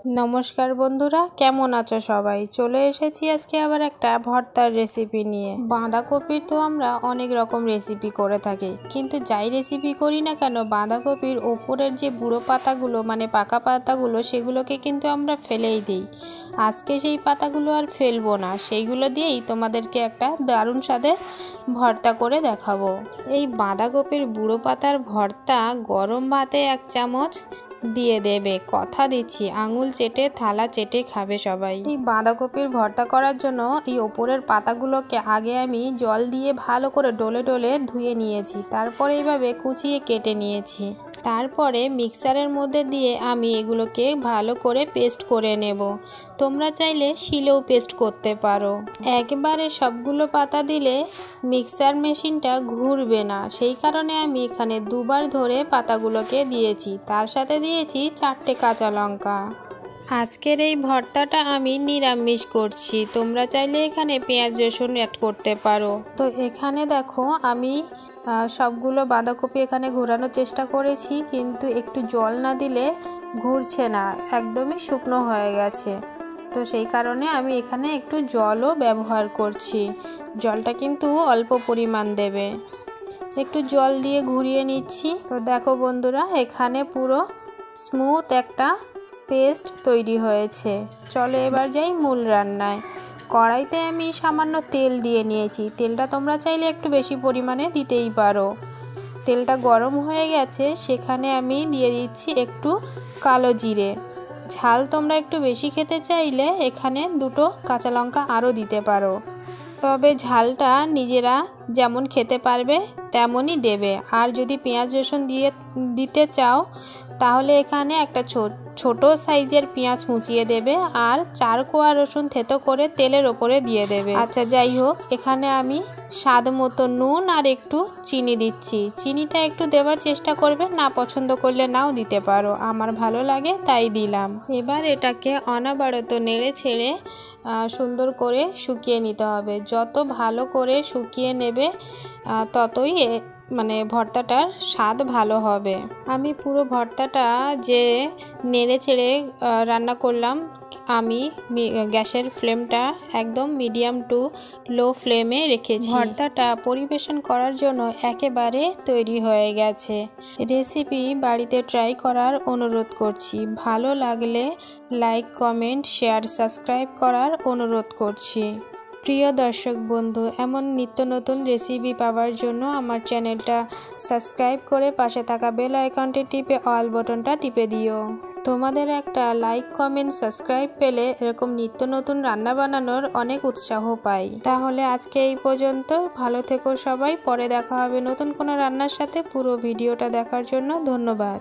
নমস্কার বন্ধুরা, কেমন আছো সবাই? চলে এসেছি আজকে আবার একটা ভর্তার রেসিপি নিয়ে। বাঁধাকপির তো আমরা অনেক রকম রেসিপি করে থাকি, কিন্তু যাই রেসিপি করি না কেন বাঁধাকপির ওপরের যে বুড়ো পাতাগুলো মানে পাকা পাতাগুলো সেগুলোকে কিন্তু আমরা ফেলেই দিই। আজকে সেই পাতাগুলো আর ফেলবো না, সেইগুলো দিয়েই তোমাদেরকে একটা দারুণ স্বাদের ভর্তা করে দেখাবো। এই বাঁধাকপির বুড়ো পাতার ভর্তা গরম ভাতে 1 চামচ দিয়ে দেবে, কথা দিচ্ছি আঙুল চেটে থালা চেটে খাবে সবাই। এই বাঁধাকপির ভর্তা করার জন্য এই ওপরের পাতাগুলোকে আগে আমি জল দিয়ে ভালো করে ডলে ডলে ধুয়ে নিয়েছি, তারপরে এইভাবে কুচিয়ে কেটে নিয়েছি। তারপরে মিক্সারের মধ্যে দিয়ে আমি এগুলোকে ভালো করে পেস্ট করে নেব। তোমরা চাইলে শিলেও পেস্ট করতে পারো। একবারে সবগুলো পাতা দিলে মিক্সার মেশিনটা ঘুরবে না, সেই কারণে আমি এখানে দুবার ধরে পাতাগুলোকে দিয়েছি। তার সাথে দিয়েছি 4টে কাঁচা লঙ্কা। আজকের এই ভর্তাটা আমি নিরামিষ করছি, তোমরা চাইলে এখানে পেঁয়াজ রসুন অ্যাড করতে পারো। তো এখানে দেখো আমি সবগুলো বাঁধাকপি এখানে ঘোরানোর চেষ্টা করেছি, কিন্তু একটু জল না দিলে ঘুরছে না, একদমই শুকনো হয়ে গেছে। তো সেই কারণে আমি এখানে একটু জলও ব্যবহার করছি। জলটা কিন্তু অল্প পরিমাণ দেবে। একটু জল দিয়ে ঘুরিয়ে নিচ্ছি। তো দেখো বন্ধুরা, এখানে পুরো স্মুথ একটা পেস্ট তৈরি হয়েছে। চলো এবার যাই মূল রান্নায়। কড়াইতে আমি সামান্য তেল দিয়ে নিয়েছি। তেলটা তোমরা চাইলে একটু বেশি পরিমাণে দিতেই পারো। তেলটা গরম হয়ে গেছে, সেখানে আমি দিয়ে দিচ্ছি একটু কালো জিরে। ঝাল তোমরা একটু বেশি খেতে চাইলে এখানে 2টো কাঁচা লঙ্কা আরও দিতে পারো, তবে ঝালটা নিজেরা যেমন খেতে পারবে তেমনই দেবে। আর যদি পেঁয়াজ রসুন দিতে চাও তাহলে এখানে একটা ছোট সাইজের পেঁয়াজ মুচিয়ে দেবে আর 4 কোয়া রসুন থেতো করে তেলের ওপরে দিয়ে দেবে। আচ্ছা যাই হোক, এখানে আমি স্বাদ মতো নুন আর একটু চিনি দিচ্ছি। চিনিটা একটু দেওয়ার চেষ্টা করবে, না পছন্দ করলে নাও দিতে পারো, আমার ভালো লাগে তাই দিলাম। এবার এটাকে অনবরত নেড়ে ছেড়ে সুন্দর করে শুকিয়ে নিতে হবে। যত ভালো করে শুকিয়ে নেবে ততই মানে ভর্তাটার স্বাদ ভালো হবে। আমি পুরো ভর্তাটা যে নেড়ে ছেড়ে রান্না করলাম, আমি গ্যাসের ফ্লেমটা একদম মিডিয়াম টু লো ফ্লেমে রেখেছি। ভর্তাটা পরিবেশন করার জন্য একেবারে তৈরি হয়ে গেছে। রেসিপি বাড়িতে ট্রাই করার অনুরোধ করছি। ভালো লাগলে লাইক, কমেন্ট, শেয়ার, সাবস্ক্রাইব করার অনুরোধ করছি। প্রিয় দর্শক বন্ধু, এমন নিত্য নতুন রেসিপি পাওয়ার জন্য আমার চ্যানেলটা সাবস্ক্রাইব করে পাশে থাকা বেল আইকনটি টিপে অল বাটনটা টিপে দিও। তোমাদের একটা লাইক, কমেন্ট, সাবস্ক্রাইব পেলে এরকম নিত্য নতুন রান্না বানানোর অনেক উৎসাহ পাই। তাহলে আজকে এই পর্যন্ত, ভালো থেকো সবাই। পরে দেখা হবে নতুন কোনো রান্নার সাথে। পুরো ভিডিওটা দেখার জন্য ধন্যবাদ।